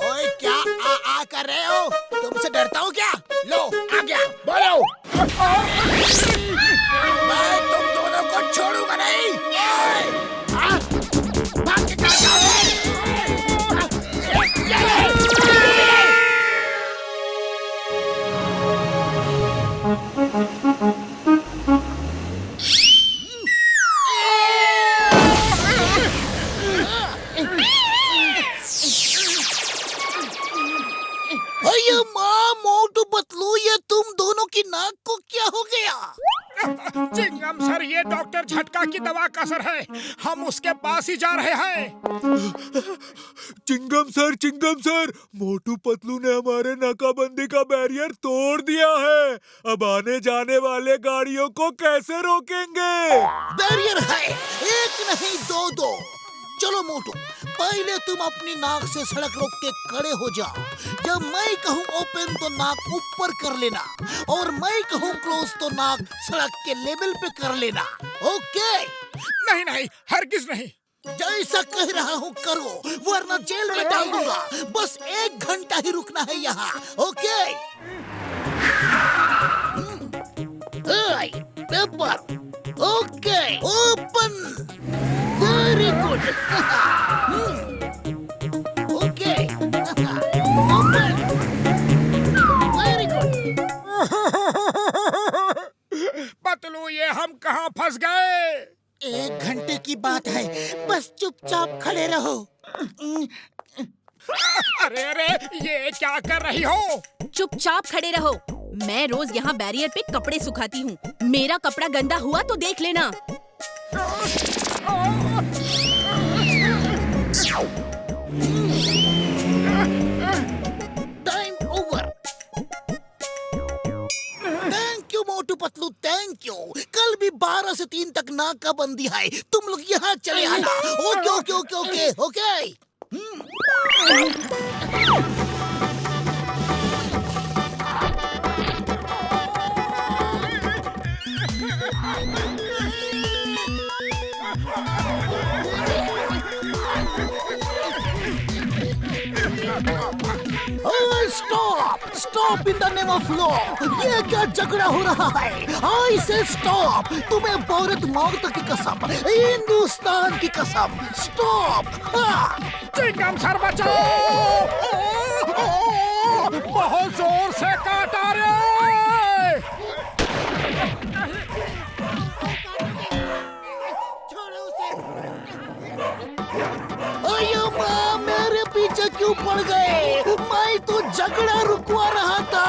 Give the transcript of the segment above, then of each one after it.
ओए क्या आ कर रहे हो? तुमसे डरता हूँ क्या? लो आ गया, बोलो। मैं तुम दोनों को छोड़ूंगा नहीं। भाग के कहाँ जाओगे? अरे माँ, मोटू पतलू, ये तुम दोनों की नाक को क्या हो गया? चिंगम सर, ये डॉक्टर झटका की दवा का असर है। हम उसके पास ही जा रहे हैं। चिंगम सर, मोटू पतलू ने हमारे नाकाबंदी का बैरियर तोड़ दिया है। अब आने जाने वाले गाड़ियों को कैसे रोकेंगे? बैरियर है, एक नहीं दो। चलो मोटू, पहले तुम अपनी नाक से सड़क रोक के खड़े हो जाओ। जब मैं कहूँ ओपन तो नाक ऊपर कर लेना, और मैं कहूँ क्लोज तो नाक सड़क के लेवल पे कर लेना। ओके? नहीं, हरगिज नहीं। जैसा कह रहा हूँ करो, वरना जेल में डाल दूंगा। बस 1 घंटा ही रुकना है यहाँ। Okay? Paper okay, open. Very good. Okay, open. Very good. Patlu, ये हम कहाँ फंस गए? 1 घंटे की बात है, बस चुपचाप खड़े रहो। अरे, ये क्या कर रही हो? चुपचाप खड़े रहो। मैं रोज यहाँ बैरियर पे कपड़े सुखाती हूँ। मेरा कपड़ा गंदा हुआ तो देख लेना। Time over. Thank you Motu Patlu, thank you. कल भी 12 से 3 तक नाकाबंदी है। तुम लोग यहाँ चले आना। Okay. Stop in the name of law. ये क्या झगड़ा हो रहा है? आई से स्टॉप। तुम्हें भारत माता की कसम, हिंदुस्तान की कसम, स्टॉप। चिंगम सर, बचाओ! बहुत जोर से काटा रे। अयो माँ, मेरे पीछे क्यों पड़ गए? मैं तो झगड़ा रुकवा रहा था।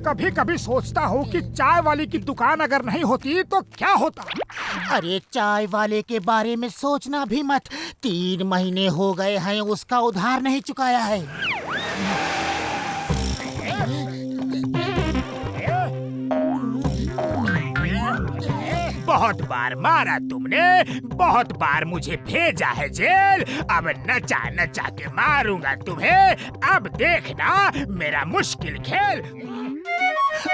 कभी कभी सोचता हूँ कि चाय वाली की दुकान अगर नहीं होती तो क्या होता। अरे चाय वाले के बारे में सोचना भी मत। 3 महीने हो गए हैं उसका उधार नहीं चुकाया है। बहुत बार मारा तुमने, बहुत बार मुझे भेजा है जेल। अब नचा के मारूंगा तुम्हें। अब देखना मेरा मुश्किल खेल।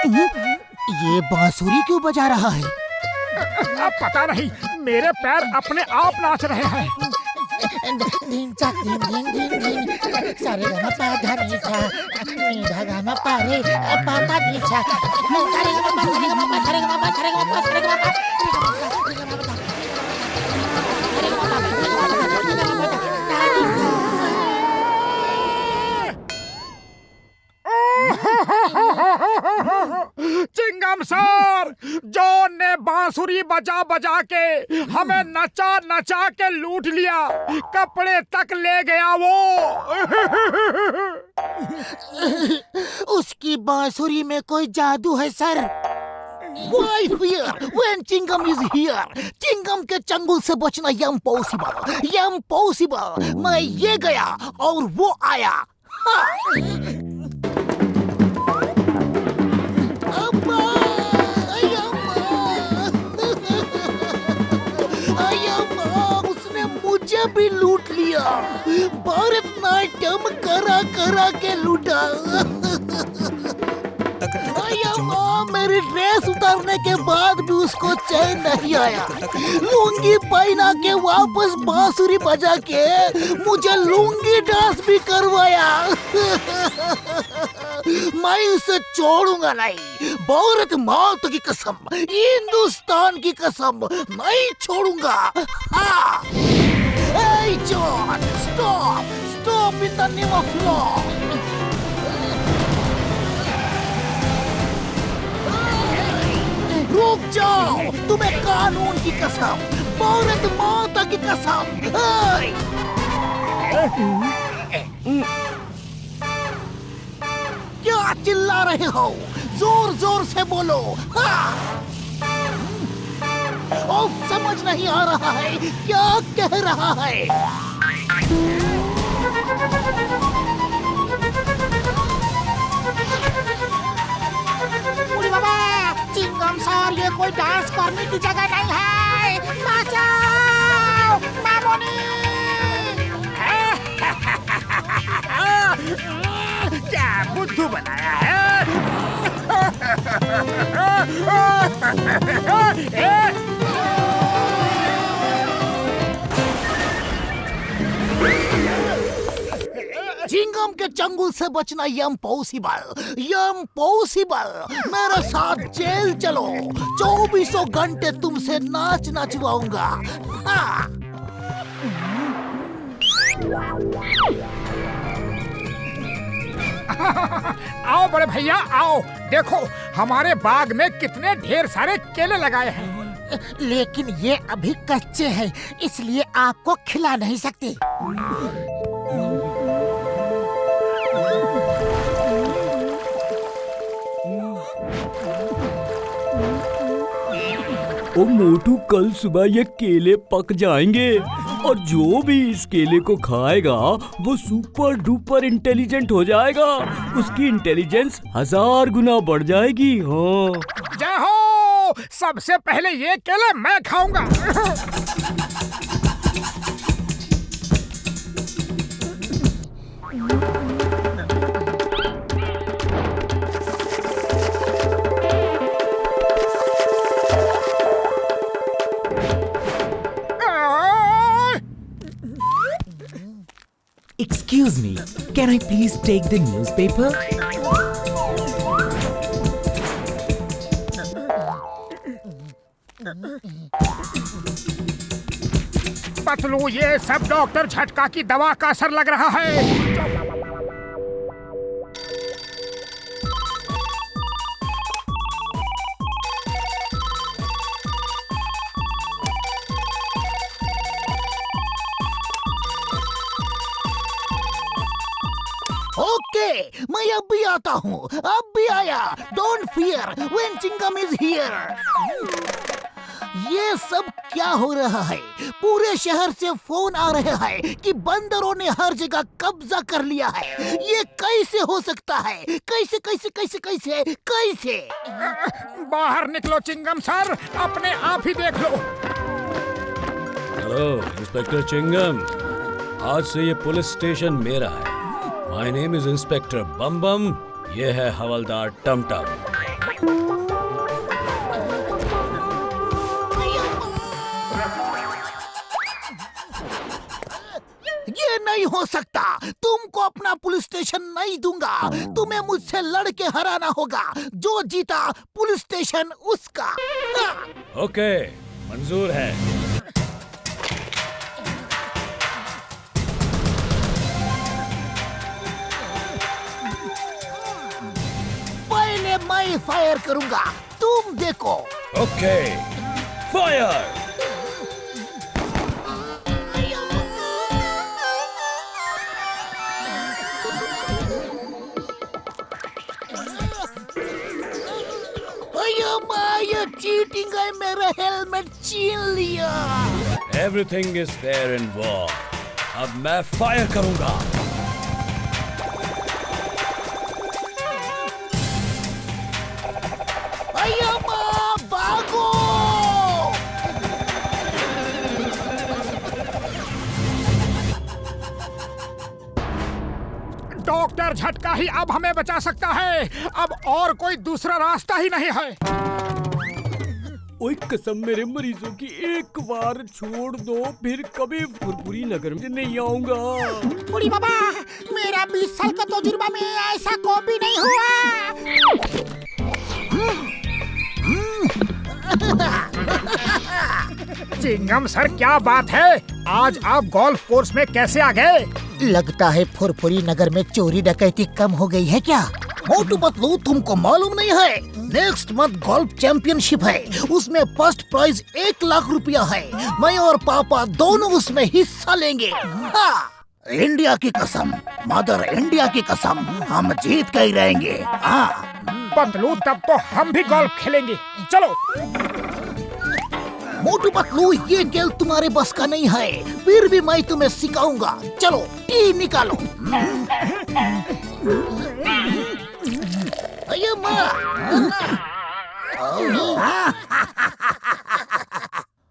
ये बांसुरी क्यों बजा रहा है? अब पता नहीं, मेरे पैर अपने आप नाच रहे हैं। धीन चा धीन धीन धीन धीन सारे गाना पा धा नी सा नीधा गाना पा रे पा नी सा सारे गाना पा चिंगम सर, जॉन ने बांसुरी बजा बजा के हमें नचा के लूट लिया। कपड़े तक ले गया वो। उसकी बांसुरी में कोई जादू है सर। Why fear when Chingam is here? Chingam के चंगुल से बचना impossible। मैं ये गया और वो आया। उसने मुझे भी लूट लिया। भारतनाट्यम करा के लूटा। भैया माँ, मेरी ड्रेस उतारने के बाद भी उसको चैन नहीं आया। लुंगी पहना के वापस बांसुरी बजा के मुझे लुंगी डांस भी करवाया। मैं उसे छोड़ूंगा नहीं, भारत माता की कसम, हिंदुस्तान की कसम, नहीं छोड़ूंगा। हाँ। Hey John, stop in the name of law. रुक जाओ, तुम्हें कानून की कसम, भारत माता की कसम। क्या चिल्ला रहे हो? जोर जोर से बोलो। हाँ। और समझ नहीं आ रहा है क्या कह रहा है। अरे बाबा, चिंगम सर, ये कोई डांस करने की जगह नहीं है। बचाओ, मामोनी। क्या बुद्धू बनाया है? चिंगम के चंगुल से बचना इम्पॉसिबल। मेरे साथ जेल चलो, 24 घंटे तुमसे नाच नचवाऊंगा। हाँ। आओ बड़े भैया, आओ। देखो हमारे बाग में कितने ढेर सारे केले लगाए हैं। लेकिन ये अभी कच्चे हैं, इसलिए आपको खिला नहीं सकते। ओ मोटू, कल सुबह ये केले पक जाएंगे और जो भी इस केले को खाएगा वो सुपर डुपर इंटेलिजेंट हो जाएगा। उसकी इंटेलिजेंस 1000 गुना बढ़ जाएगी। हाँ। जय हो, सबसे पहले ये केले मैं खाऊंगा। Excuse me, can I please take the newspaper? Patlu, ये सब डॉक्टर झटका की दवा का असर लग रहा है। ओके, मैं अब भी आता हूँ, अब भी आया। Don't fear when Chingam is here. ये सब क्या हो रहा है? पूरे शहर से फोन आ रहे हैं कि बंदरों ने हर जगह कब्जा कर लिया है। ये कैसे हो सकता है? कैसे कैसे कैसे कैसे कैसे? बाहर निकलो चिंगम सर, अपने आप ही देख लो। हेलो इंस्पेक्टर चिंगम, आज से ये पुलिस स्टेशन मेरा है। माय नेम इज इंस्पेक्टर बम बम, ये है हवलदार टमटम। ये नहीं हो सकता। तुमको अपना पुलिस स्टेशन नहीं दूंगा। तुम्हें मुझसे लड़के हराना होगा। जो जीता पुलिस स्टेशन उसका। ओके, मंजूर है। पहले मैं फायर करूंगा, तुम देखो। Okay, fire. ये चीटिंग है, मेरा हेलमेट छीन लिया। Everything is fair in war. अब मैं फायर करूंगा। भागो! डॉक्टर पैर झटका ही अब हमें बचा सकता है। अब और कोई दूसरा रास्ता ही नहीं है। ओए कसम मेरे मरीजों की, एक बार छोड़ दो, फिर कभी फुरपुरी नगर में नहीं आऊंगा। बुढ़ी बाबा, मेरा 20 साल का तजुर्बा में ऐसा कभी नहीं हुआ। चिंगम सर, क्या बात है? आज आप गोल्फ कोर्स में कैसे आ गए? लगता है फुरफुरी नगर में चोरी डकैती कम हो गई है क्या? मोटू पतलू, तुमको मालूम नहीं है, नेक्स्ट मंथ गोल्फ चैंपियनशिप है। उसमें फर्स्ट प्राइज 1 लाख रुपया है। मैं और पापा दोनों उसमें हिस्सा लेंगे। हाँ, इंडिया की कसम, मदर इंडिया की कसम, हम जीत के ही रहेंगे। हाँ पतलू, तब तो हम भी गोल्फ खेलेंगे। चलो। मोटू पतलू, ये खेल तुम्हारे बस का नहीं है, फिर भी मैं तुम्हें सिखाऊंगा। चलो, टी निकालो। अये माँ।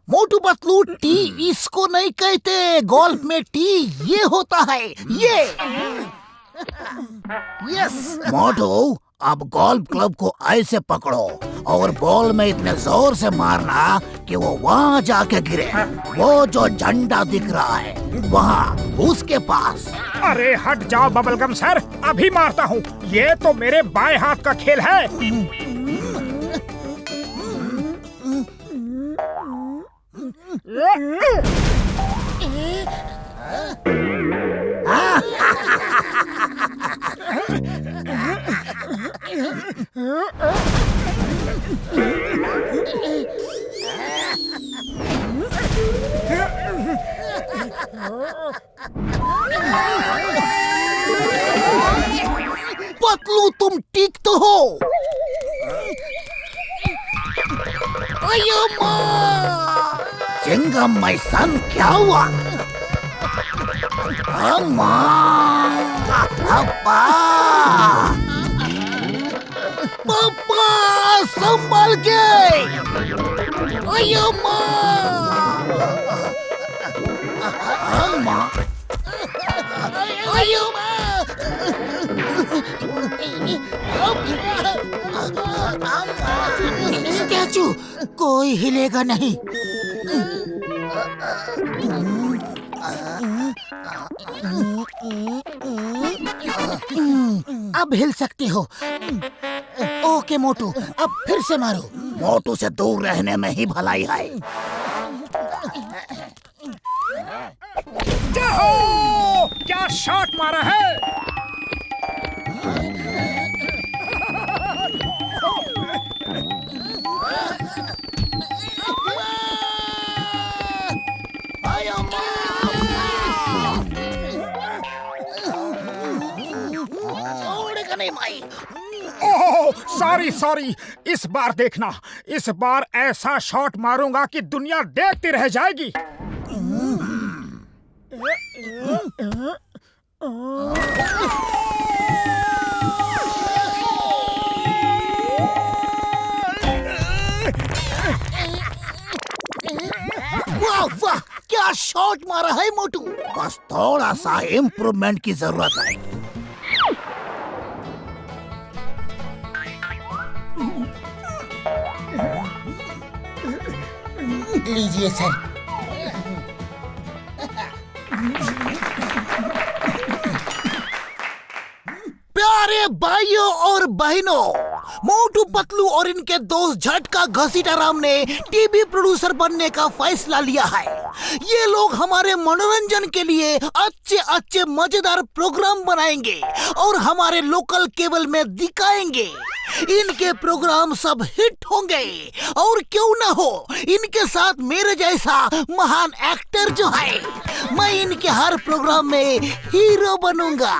मोटू पतलू, टी इसको नहीं कहते, गोल्फ में टी ये होता है, ये। यस मोटू, अब गोल्फ क्लब को ऐसे पकड़ो और बॉल में इतने जोर से मारना कि वो वहाँ जाके गिरे। वो जो झंडा दिख रहा है वहाँ, उसके पास। अरे हट जाओ बबलगम सर, अभी मारता हूँ। ये तो मेरे बाएं हाथ का खेल है। पतलू, तुम ठीक तो हो? अयो माँ! चिंगम माय सन, क्या हुआ? अम्मा! अब्बा! पापा, संभल के! अयो माँ! अम्मा! अयो माँ! स्टैचू कोई हिलेगा नहीं। अब हिल सकते हो। ओके मोटू, अब फिर से मारो। मोटू से दूर रहने में ही भलाई है। जाओ! क्या शॉट मारा है! ओह, सॉरी। इस बार देखना, इस बार ऐसा शॉट मारूंगा कि दुनिया देखती रह जाएगी। वाह वाह, क्या शॉट मारा है मोटू। बस थोड़ा सा इम्प्रूवमेंट की जरूरत है। लीजिए सर। प्यारे भाइयों और बहनों, मोटू पतलू और इनके दोस्त झटका घसीटा राम ने टीवी प्रोड्यूसर बनने का फैसला लिया है। ये लोग हमारे मनोरंजन के लिए अच्छे अच्छे मजेदार प्रोग्राम बनाएंगे और हमारे लोकल केबल में दिखाएंगे। इनके प्रोग्राम सब हिट होंगे और क्यों ना हो, इनके साथ मेरे जैसा महान एक्टर जो है, मैं इनके हर प्रोग्राम में हीरो बनूंगा।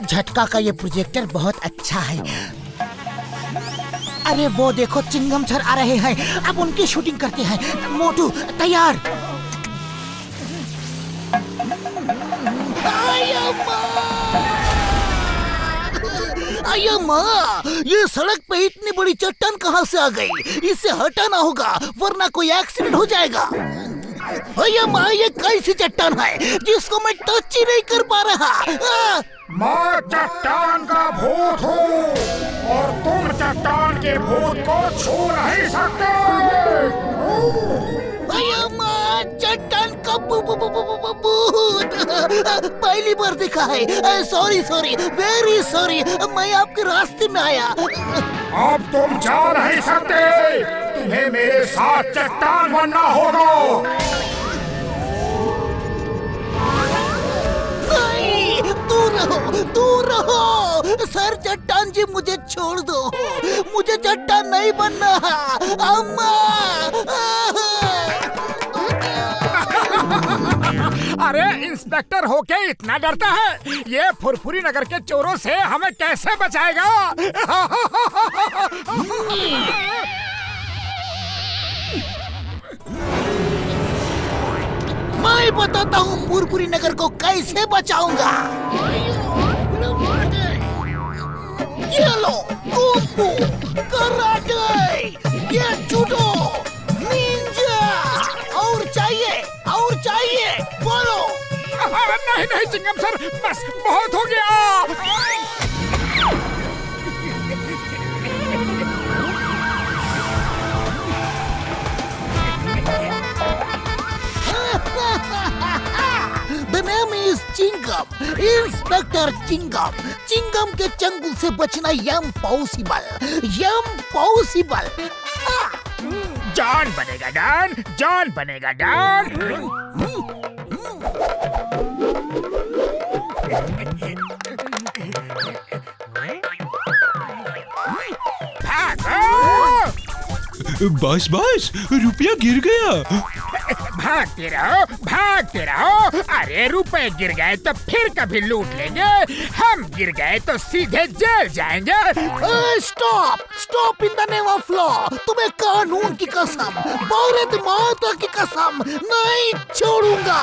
झटका का ये प्रोजेक्टर बहुत अच्छा है। अरे वो देखो, चिंगम सर आ रहे हैं, अब उनकी शूटिंग करते हैं। मोटू तैयार। अयो माँ, ये सड़क पे इतनी बड़ी चट्टान कहाँ से आ गई? इसे हटाना होगा वरना कोई एक्सीडेंट हो जाएगा। भैया माँ, ये कैसी चट्टान है जिसको मैं टच ही नहीं कर पा रहा? मैं चट्टान का भूत हूँ और तुम चट्टान के भूत को छू नहीं सकते। भैया माँ, चट्टान का भूत पहली बार देखा है। सॉरी सॉरी, वेरी सॉरी, मैं आपके रास्ते में आया। अब तुम जा नहीं सकते, तुम्हें मेरे साथ चट्टान बनना होगा। नहीं, दूर रहो, दूर रहो। सर चट्टान जी, मुझे छोड़ दो, मुझे चट्टान नहीं बनना। अम्मा। अरे इंस्पेक्टर होके इतना डरता है, ये फुरफुरी नगर के चोरों से हमें कैसे बचाएगा? मैं बताता हूँ फुरफुरी नगर को कैसे बचाऊंगा। ये लो, कुंफू, कराटे, ये जूडो, निंजा, और चाहिए, बोलो। नहीं नहीं चिंगम सर, बस बहुत हो गया। The name is Chingam, inspector Chingam. Chingam के चंगुल से बचना इम्पॉसिबल। जॉन बनेगा डॉन, जॉन बनेगा डॉन। बस रुपया गिर गया। भागते रहो। अरे रुपए गिर गए तो फिर कभी लूट लेंगे, हम गिर गए तो सीधे जेल जाएंगे। Stop in the name of law. तुम्हें कानून की कसम, भारत माता की कसम, नहीं छोड़ूंगा।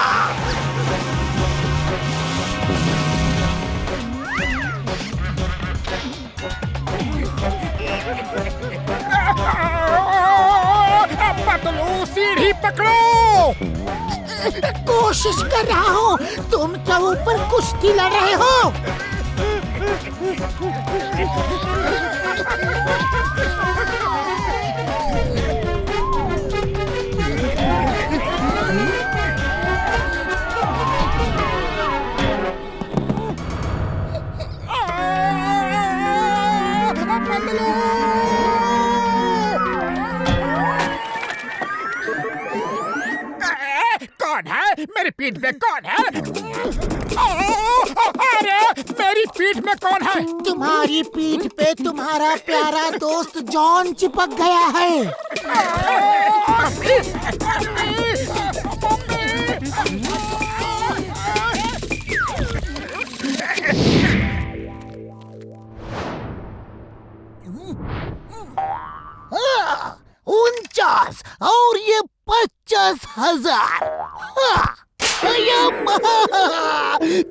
पतलू, सीढ़ी पकड़ो। कोशिश कर रहा हूँ, तुम क्या ऊपर कुश्ती लड़ रहे हो? कौन है मेरी पीठ पे? कौन है? अरे मेरी पीठ में कौन है? तुम्हारी पीठ पे तुम्हारा प्यारा दोस्त जॉन चिपक गया है। हाँ, 49 और ये 50,000।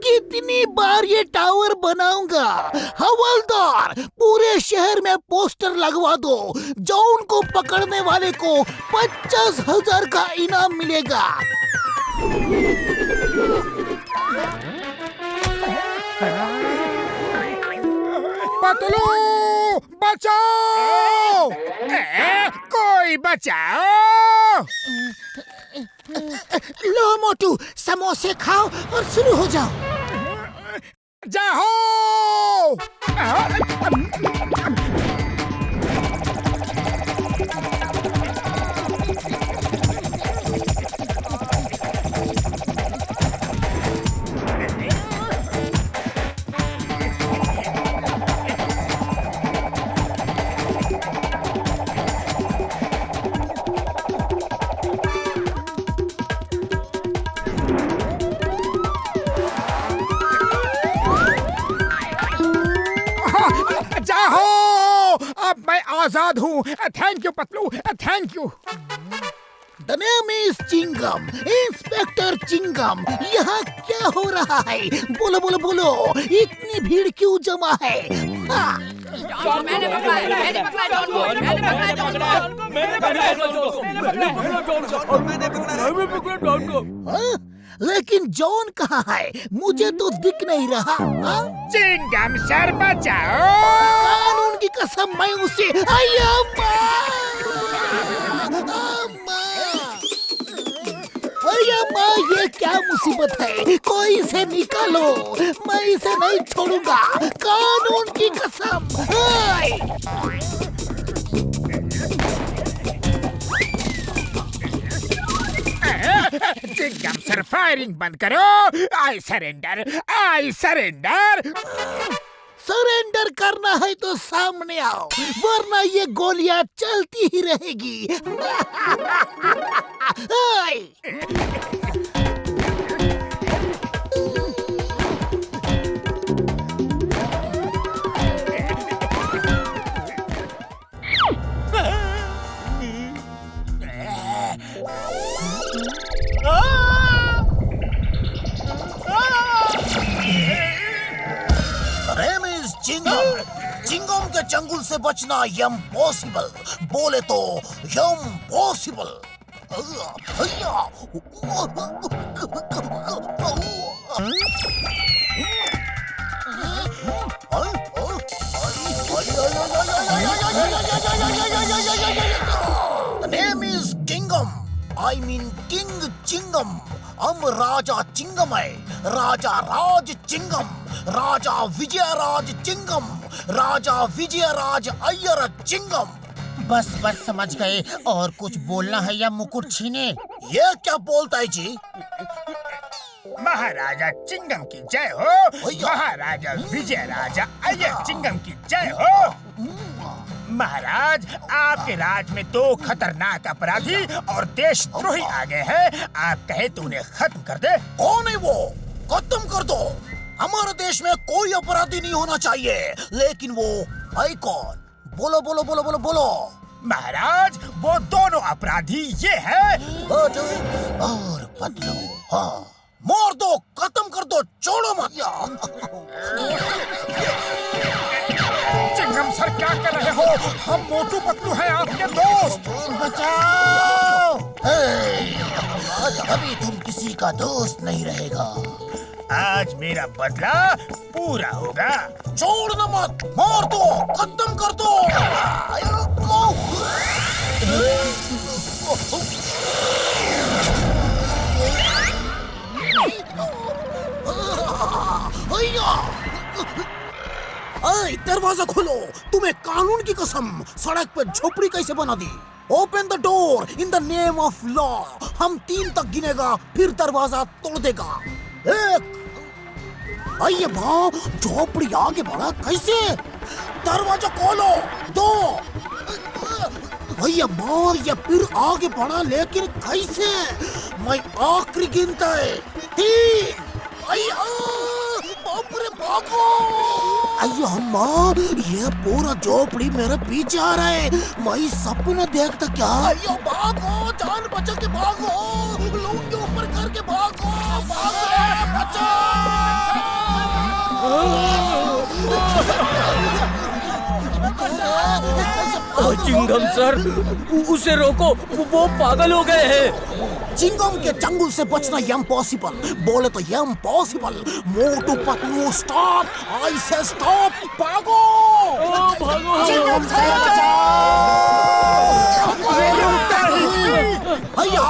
कितनी बार ये टावर बनाऊंगा? हवलदार, पूरे शहर में पोस्टर लगवा दो, जॉन को पकड़ने वाले को 50,000 का इनाम मिलेगा। पतलू, बचाओ! कोई बचाओ! लो मोटू, समोसे खाओ और शुरू हो जाओ। जाओ! अब मैं आजाद हूँ। Thank you Patlu, thank you. The name is Chingam, inspector Chingam. यहाँ क्या हो रहा है? बोलो बोलो बोलो, इतनी भीड़ क्यों जमा है? मैंने पकड़ा है, मैंने पकड़ा है जॉन को, मैंने पकड़ा है जॉन को। हाँ? लेकिन जॉन कहाँ है? मुझे तो दिख नहीं रहा। हाँ? चिंगम सर बचाओ। कानून की कसम मैं उसे अय्या माँ! अय्या माँ, ये क्या मुसीबत है? कोई इसे निकालो, मैं इसे नहीं छोड़ूंगा, कानून की कसम। हाय! चिंगम सर फायरिंग बंद करो। I surrender, I surrender. Surrender करना है तो सामने आओ, वरना ये गोलियां चलती ही रहेगी। हाय! चिंगम के चंगुल से बचना इम्पॉसिबल, बोले तो इम्पॉसिबल। नेम इज किंगम, आई मीन किंग चिंगम। हम राजा चिंगम है, राजा राज चिंगम, राजा विजयराज चिंगम, राजा विजयराज अय्यर चिंगम। बस बस समझ गए, और कुछ बोलना है या मुकुट छीने? ये क्या बोलता है जी? महाराजा चिंगम की जय हो। महाराजा विजयराजा अय्यर चिंगम की जय हो। महाराज, आपके राज में 2 खतरनाक अपराधी और देशद्रोही आ गए हैं। आप कहे तो उन्हें खत्म कर दे। कौन है वो? खत्म कर दो। हमारे देश में कोई अपराधी नहीं होना चाहिए, लेकिन वो है कौन? बोलो बोलो बोलो बोलो बोलो। महाराज, वो दोनों अपराधी ये हैं मोटू और पतलू। हाँ, मार दो, खत्म कर दो, छोड़ो मत। चिंगम सर, क्या कर रहे हो? हम मोटू पतलू हैं, आपके दोस्त। बचाओ! अभी तुम किसी का दोस्त नहीं रहेगा। आज मेरा बदला पूरा होगा। छोड़ना मत, मार दो, खत्म कर दो। दरवाजा खोलो, तुम्हें कानून की कसम, सड़क पे झोपड़ी कैसे बना दी? Open the door in the name of law. हम 3 तक गिनेगा, फिर दरवाजा तोड़ देगा। 1, आइए भाव, झोपड़ी आगे बढ़ा कैसे? दरवाजा खोलो। 2, भैया मार, या फिर आगे बढ़ा, लेकिन कैसे? मैं आखिरी गिनता है। 3, बाप रे, भागो। अయ్యో अम्मा, ये पूरा झोपड़ी मेरे पीछे आ रहा है। मैं सपना देखता क्या? अయ్యో भागो, जान बचा के भागो, लोग के ऊपर करके भागो, भागो, चिंगम सर, उसे रोको, वो पागल हो गए हैं। चिंगम के चंगुल से बचना इम्पॉसिबल, बोले तो इम्पॉसिबल। मोटू पतलू स्टॉप, आई से स्टॉप, भागो। भागो। चिंगम से भैया,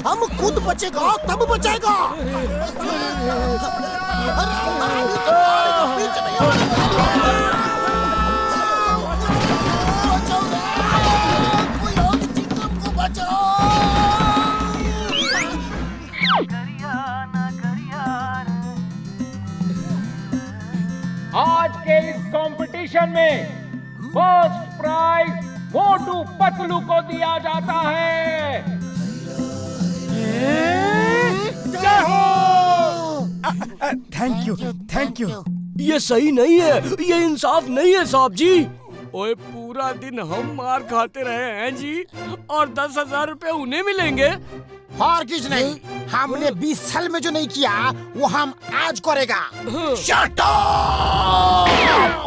हम खुद बचेगा तब बचेगा। आज के इस कंपटीशन में फर्स्ट प्राइज मोटू पतलू को दिया जाता है। जय हो। Thank you, thank you. ये सही नहीं है, ये इंसाफ नहीं है साहब जी। ओए पूरा दिन हम मार खाते रहे हैं जी, और 10,000 रुपए उन्हें मिलेंगे। और कुछ नहीं, हमने 20 साल में जो नहीं किया वो हम आज करेगा। Shut up!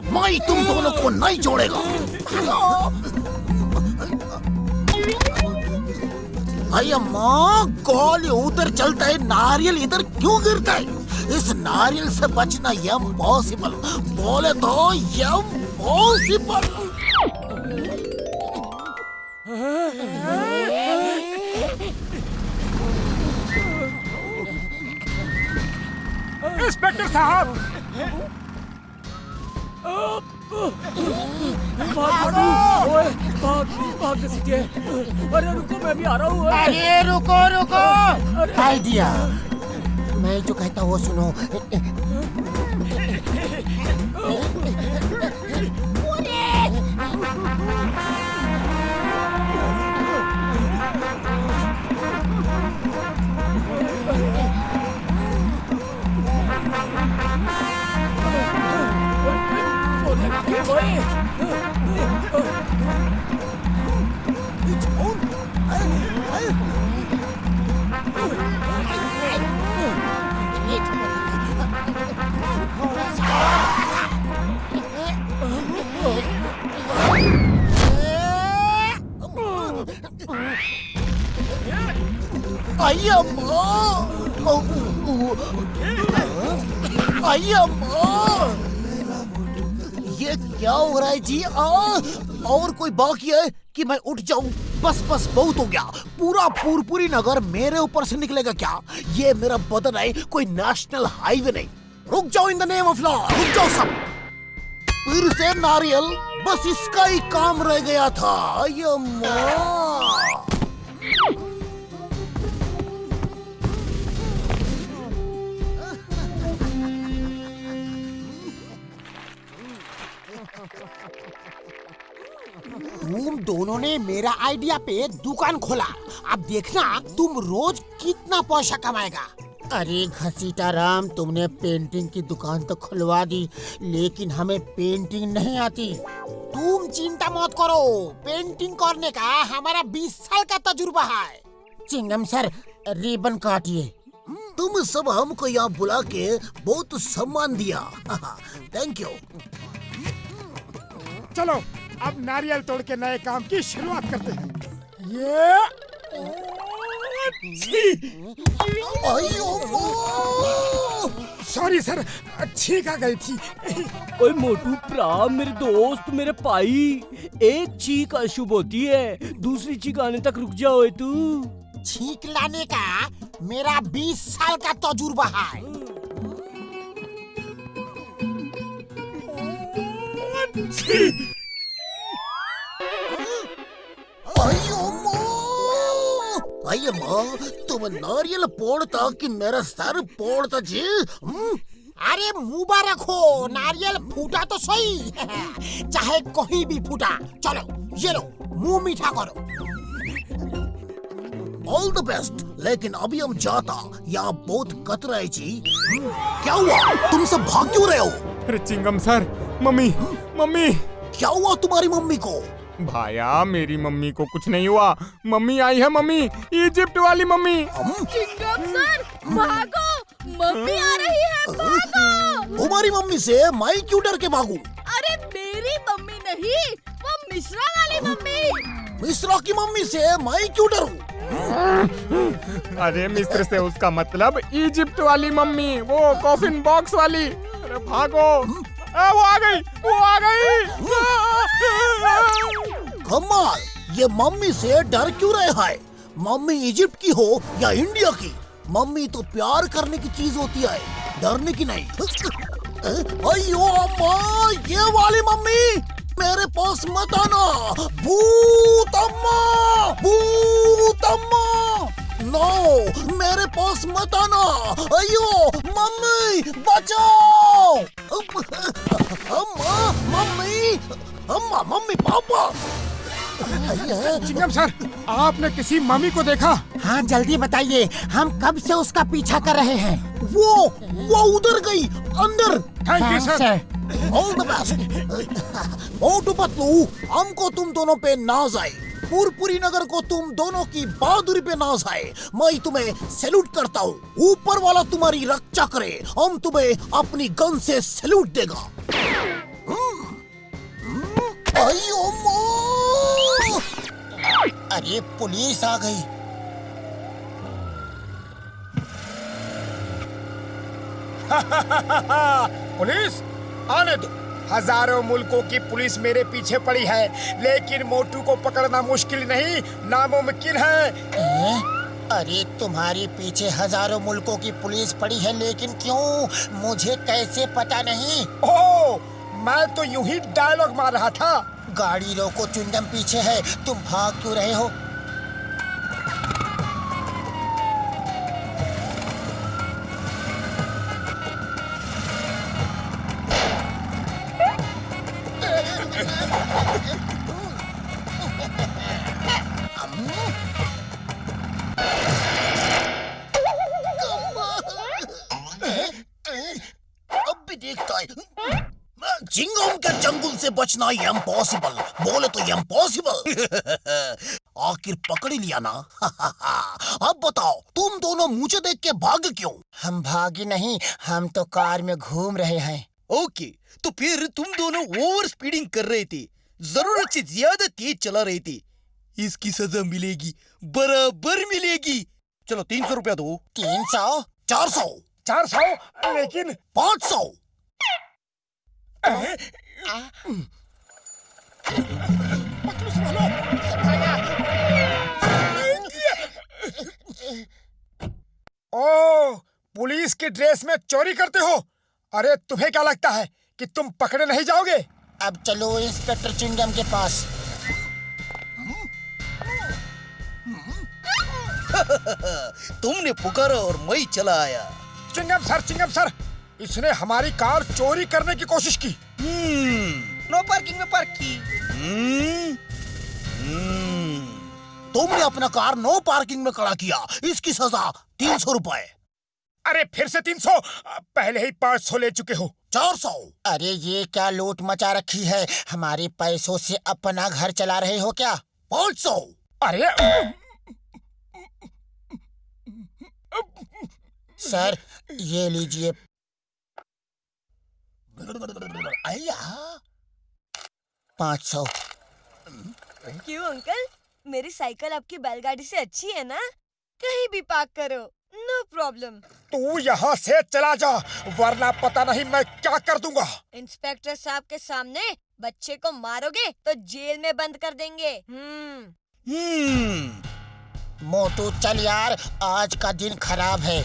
मैं तुम दोनों को नहीं छोड़ेगा। अरे माँ, गोली उधर चलता है, नारियल इधर क्यों गिरता है? इस नारियल से बचना इम्पॉसिबल, बोले तो इम्पॉसिबल। इंस्पेक्टर साहब, भाग सीखे। अरे रुको, मैं भी आ रहा हूँ। अरे रुको। आइडिया, मैं जो कहता हूँ वो सुनो। ये क्या हो रहा है जी? और कोई बाकी है कि मैं उठ जाऊं? बस बहुत हो गया। पूरा पूरी नगर मेरे ऊपर से निकलेगा क्या? ये मेरा बदन है, कोई नेशनल हाईवे नहीं। रुक जाओ, इन द नेम ऑफ लॉ रुक जाओ सब। फिर से नारियल, बस इसका ही काम रह गया था। तुम दोनों ने मेरा आइडिया पे दुकान खोला, अब देखना तुम रोज कितना पैसा कमाएगा। अरे घसीटा राम, तुमने पेंटिंग की दुकान तो खुलवा दी, लेकिन हमें पेंटिंग नहीं आती। तुम चिंता मत करो, पेंटिंग करने का हमारा 20 साल का तजुर्बा है। चिंगम सर, रिबन काटिए। तुम सब हमको यहाँ बुला के बहुत सम्मान दिया। Thank you. चलो अब नारियल तोड़ के नए काम की शुरुआत करते हैं। सॉरी सर, छींक आ गई थी। ओए मोटू प्राम, मेरे दोस्त, मेरे भाई, एक चीख अशुभ होती है, दूसरी चीख आने तक रुक जाओ तू। छींक लाने का मेरा 20 साल का तजुर्बा है। अయ్య माँ, तुम नारियल पोड़ता कि मेरा सर पोड़ता जी? अरे मुबारक हो, नारियल फूटा तो सही। चाहे कहीं भी फूटा। चलो ये लो, मुंह मीठा करो। All the best. लेकिन अभी हम जाता, यहाँ बहुत खतरा है जी। क्या हुआ? तुम सब भाग क्यों रहे हो? अरे चिंगम सर, मम्मी। क्या हुआ तुम्हारी मम्मी को? भाया, मेरी मम्मी को कुछ नहीं हुआ। मम्मी आई है, मम्मी, इजिप्ट वाली मम्मी। चिंगम सर, भागो, मम्मी आ रही है, भागो। तुम्हारी मम्मी से मैं क्यों डर के भागूं? अरे मेरी मम्मी नहीं, वो मिश्रा वाली मम्मी। मिश्रा की मम्मी से मैं क्यों डरूं? अरे मिस्र से उसका मतलब इजिप्ट वाली मम्मी, वो कॉफिन बॉक्स वाली। अरे भागो, वो आ गई। कमाल, ये मम्मी से डर क्यों रहे है? मम्मी इजिप्ट की हो या इंडिया की, मम्मी तो प्यार करने की चीज होती है, डरने की नहीं। अयो अम्मा, ये वाली मम्मी मेरे पास मत आना। भूत अम्मा, नो, मेरे पास मत आना। अयो मम्मी, बचाओ। Mummy papa. चिंगम सर, आपने किसी मम्मी को देखा? हाँ जल्दी बताइए, हम कब से उसका पीछा कर रहे हैं। वो उधर गई, अंदर। Thank you sir. All the best. Motu Patlu, हमको तुम दोनों पे नाज आई, पुरपुरी नगर को तुम दोनों की बहादुरी पे नाज आए। मैं तुम्हें सैल्यूट करता हूँ। ऊपर वाला तुम्हारी रक्षा करे, हम तुम्हें अपनी गन से सैल्यूट देगा। अयो मो! अरे पुलिस आ गई। पुलिस आने दो। हजारों मुल्कों की पुलिस मेरे पीछे पड़ी है, लेकिन मोटू को पकड़ना मुश्किल नहीं, नामुमकिन है। अरे तुम्हारे पीछे हजारों मुल्कों की पुलिस पड़ी है, लेकिन क्यों? मुझे कैसे पता नहीं? ओह, मैं तो यूं ही डायलॉग मार रहा था। गाड़ी रोको, चुंगम पीछे है, तुम भाग क्यों रहे हो? अब भी देखता है। चिंगम के जंगल से बचना इम्पॉसिबल, बोले तो इम्पॉसिबल। आखिर पकड़ ही लिया ना। अब बताओ, तुम दोनों मुझे देख के भागे क्यों? हम भागे नहीं, हम तो कार में घूम रहे हैं। ओके, तो फिर तुम दोनों ओवर स्पीडिंग कर रहे थे, जरूरत से ज्यादा तेज चला रहे थे। इसकी सजा मिलेगी, बराबर मिलेगी। चलो 300 रुपया दो। 300? 400? 400? लेकिन 500? ओह, पुलिस की ड्रेस में चोरी करते हो? अरे तुम्हें क्या लगता है कि तुम पकड़े नहीं जाओगे? अब चलो इंस्पेक्टर चिंगम के पास। तुमने पुकारा और मैं चला आया। चिंगम सर, इसने हमारी कार चोरी करने की कोशिश की। नो पार्किंग में पार्क की। तुमने अपना कार नो पार्किंग में खड़ा किया, इसकी सजा 300 रुपए। अरे फिर से 300? पहले ही 500 ले चुके हो। 400? अरे ये क्या लूट मचा रखी है? हमारे पैसों से अपना घर चला रहे हो क्या? 500? अरे सर, ये लीजिए। 500। क्यों अंकल, मेरी साइकिल आपकी बैलगाड़ी से अच्छी है ना? कहीं भी पार्क करो, नो प्रॉब्लम। तू यहाँ से चला जा, वरना पता नहीं मैं क्या कर दूंगा। इंस्पेक्टर साहब के सामने बच्चे को मारोगे तो जेल में बंद कर देंगे। मोटू चल यार, आज का दिन खराब है।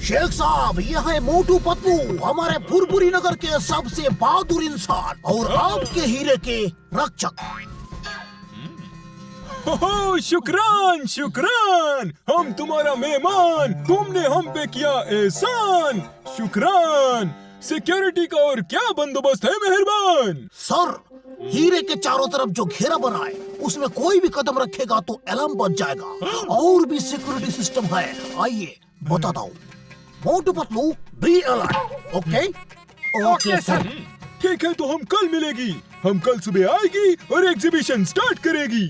शेख साहब, यह है मोटू पतलू, हमारे पुरपुरी नगर के सबसे बहादुर इंसान और आपके हीरे के रक्षक। हो, शुक्रान शुक्रान, हम तुम्हारा मेहमान, तुमने हम पे किया एहसान। शुक्रान। सिक्योरिटी का और क्या बंदोबस्त है मेहरबान? सर, हीरे के चारों तरफ जो घेरा बना है, उसमें कोई भी कदम रखेगा तो अलार्म बज जाएगा। और भी सिक्योरिटी सिस्टम है, आइए बताता हूँ। Motu Patlu, be alert. Okay? Okay sir. ठीक है, तो हम कल मिलेगी। हम कल सुबह आएगी और एग्जीबिशन स्टार्ट करेगी।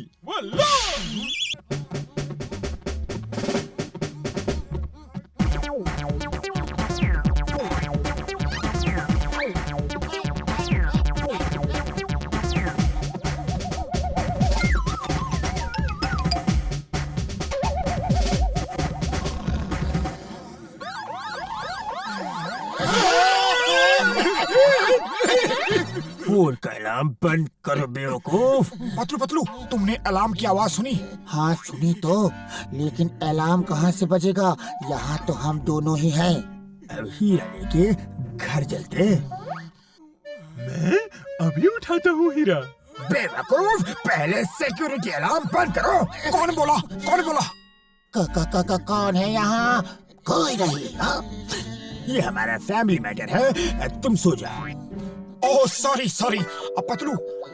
फोन का अलार्म बंद करो बेवकूफ। पतलू, तुमने अलार्म की आवाज सुनी? हाँ सुनी तो, लेकिन अलार्म कहाँ से बजेगा? यहाँ तो हम दोनों ही हैं। अब हीरा लेके घर चलते। मैं अभी उठाता हूँ हीरा। बेवकूफ, पहले सिक्योरिटी अलार्म बंद करो। कौन बोला? कौन है यहाँ? कोई नहीं। हाँ? ये हमारा फैमिली मैटर है, तुम सो जाओ। ओह सॉरी सॉरी, पतलू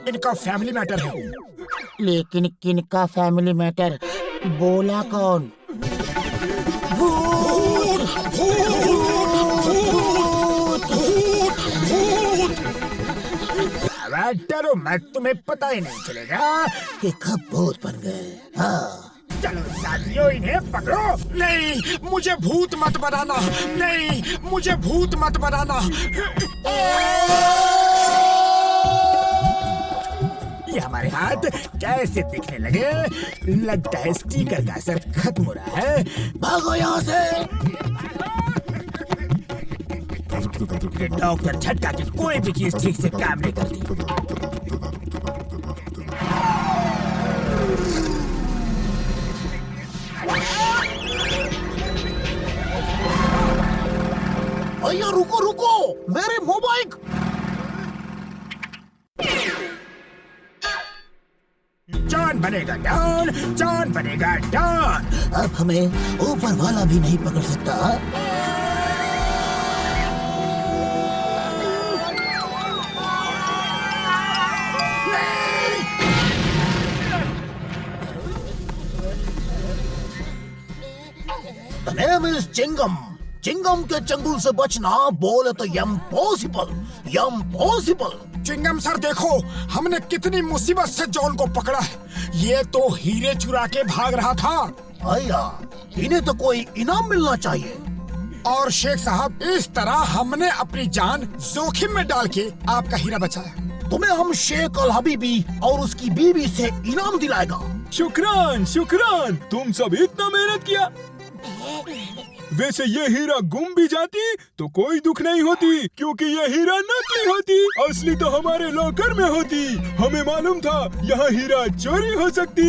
इनका फैमिली मैटर है। लेकिन किनका फैमिली मैटर? बोला कौन? भूत! डरो मत, तुम्हें पता ही नहीं चलेगा कि कब भूत बन गए। हाँ। चलो साथियों, इन्हें पकड़ो। नहीं, मुझे भूत मत बनाना, नहीं मुझे भूत मत बनाना। ये हमारे हाथ कैसे दिखने लगे? लगता है स्टिकर का असर खत्म हो रहा है। भागो यहाँ से। डॉक्टर झटका की कोई भी चीज ठीक से काम नहीं करती। भैया रुको रुको, मेरे मोबाइल। जॉन बनेगा डॉन, जॉन बनेगा डॉन। अब हमें ऊपर वाला भी नहीं पकड़ सकता। The name is Chingam. Chingam के चंगुल से बचना बोले तो इम्पॉसिबल, इम्पॉसिबल। चिंगम सर देखो, हमने कितनी मुसीबत से जॉन को पकड़ा है। ये तो हीरे चुरा के भाग रहा था। भैया, इन्हें तो कोई इनाम मिलना चाहिए। और शेख साहब, इस तरह हमने अपनी जान जोखिम में डाल के आपका हीरा बचाया। तुम्हें हम शेख अल हबीबी और उसकी बीवी से इनाम दिलाएगा। शुक्रान शुक्रान, तुम सब इतना मेहनत किया। वैसे ये हीरा गुम भी जाती तो कोई दुख नहीं होती, क्योंकि ये हीरा नकली होती। असली तो हमारे लॉकर में होती। हमें मालूम था यहाँ हीरा चोरी हो सकती।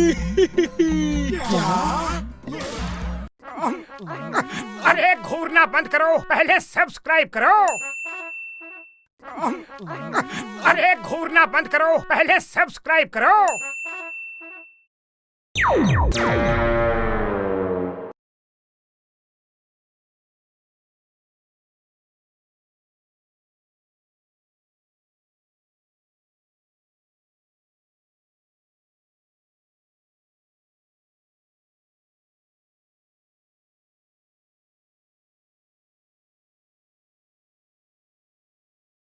अरे घूरना बंद करो, पहले सब्सक्राइब करो। अरे घूरना बंद करो, पहले सब्सक्राइब करो।